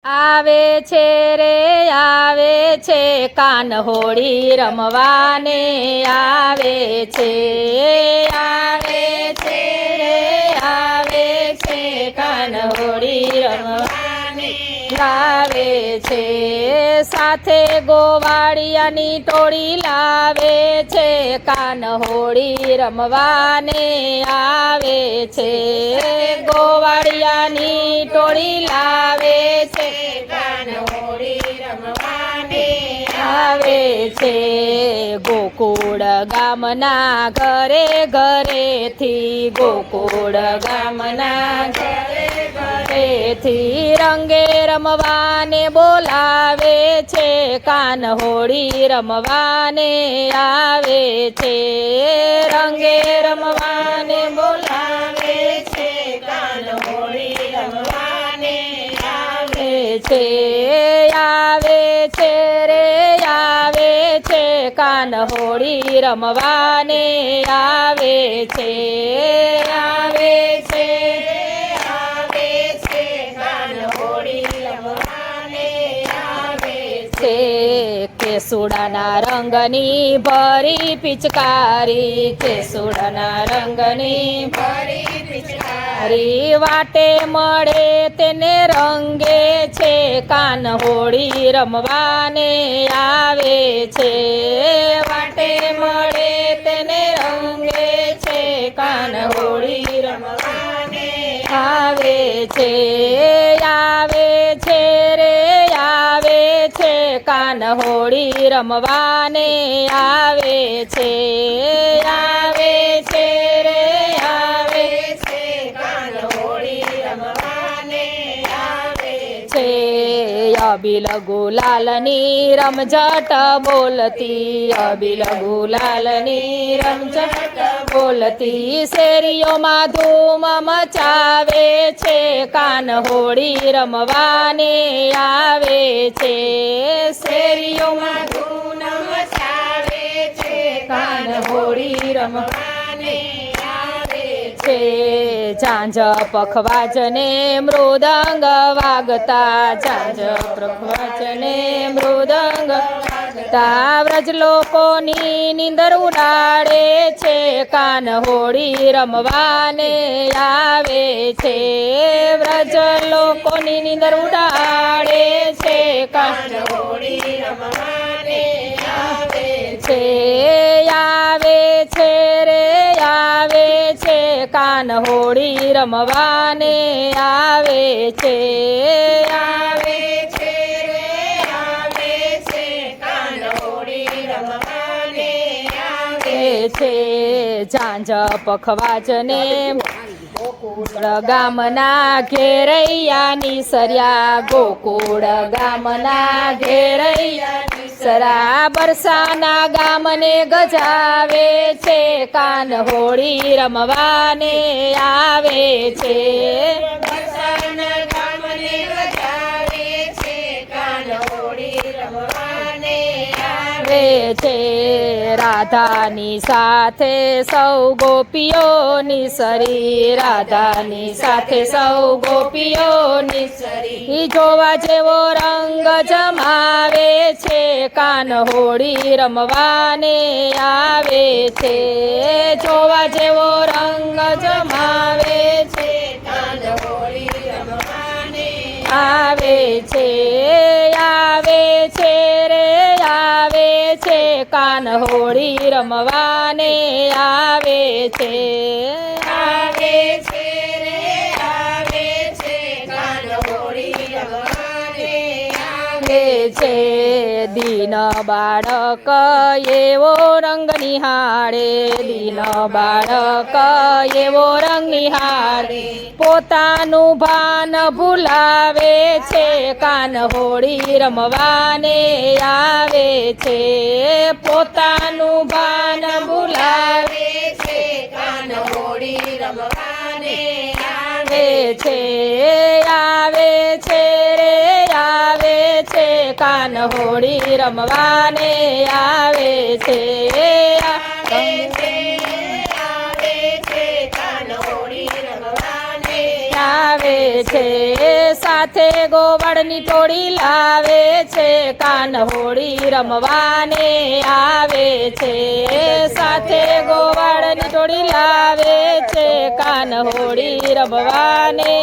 આવે છે રે આવે છે કાન હોળી રમવાને આવે છે રે આવે છે કાન હોળી રમવાને આવે છે સાથે ગોવાળિયાની ટોળી લાવે છે કાન હોળી રમવાને આવે છે ગોવાળિયાની ટોળી લાવે છે કાન હોળી રમવાને આવે છે ગોકુળ ગામના ઘરે ઘરેથી ગોકુળ ગામના ઘરેથી રંગે રમવાને બોલાવે છે કાન હોળી રમવાને આવે છે રંગે રમવાને બોલાવે છે કાન હોળી રમવાને આવે છે રે આવે છે કાન હોળી રમવાને આવે છે કેસુડાના રંગની ભરી પિચકારી કેસુડાના રંગની ભરી પિચકારી વાટે મળે તેને રંગે છે કાન હોળી રમવાને આવે છે વાટે મળે તેને રંગે છે કાન હોળી રમવાને આવે છે રે આવે છે કાન હોળી રમવાને આવે છે રે આવે છે કાન હોળી રમવાને આવે છે અબીલ ગુલાલની રમઝટ બોલતી અબીલ ગુલાલની રમઝટ બોલતી શેરીઓમાં ધૂમ મચાવે છે કાન હોળી રમવાને આવે છે શેરીઓમાં ધૂમ મચાવે છે કાન હોળી રમવાને આવે છે ઝાંઝ પખવાજને મૃદંગ વાગતા ઝાંઝ પખવાજને મૃદંગ વાગતા વ્રજ લોકોની નીંદર ઉડાડે છે કાન હોળી રમવાને આવે છે વ્રજ લોકોની નીંદર ઉડાડે છે કાન હોળી રમવાને આવે છે રે આવે છે કાન હોળી રમવાને આવે છે રે આવે છે કાન હોળી રમવાને આવે છે ઝાંઝ પખવાજને ગોકુળ ગામના ઘેરૈયાની સર્યા ગોકુળ ગામના ઘેરૈયાની સરા બરસાના ગામને ગજાવે છે કાન હોળી રમવાને આવે છે બરસાના ગામને ગજાવે છે કાન હોળી રમવાને આવે છે રાધાની સાથે સૌ ગોપીઓની સરી રાધાની સાથે સૌ ગોપીઓની સરી જોવા જેવો રંગ જમાવે છે કાન હોળી રમવાને આવે છે જોવા જેવો રંગ જમાવે છે કાન હોળી રમવાને આવે છે રે આવે છે કાન હોળી રમવાને આવે છે રે આવે છે કાન હોળી રમવાને આવે છે દીન બાળક એવો રંગ નિહાળે દીન બાળક એવો રંગ નિહાળે પોતાનું ભાન ભૂલાવે છે કાન હોળી રમવાને આવે છે પોતાનું ભાન ભૂલાવે છે કાન હોળી રમવાને આવે છે રે આવે છે કાન હોળી રમવાને આવે છે કાન હોળી રમવાને આવે છે સાથે ગોવાળની ટોળી લાવે છે કાન હોળી રમવાને આવે છે સાથે ગોવાળની ટોળી લાવે છે કાન હોળી રમવાને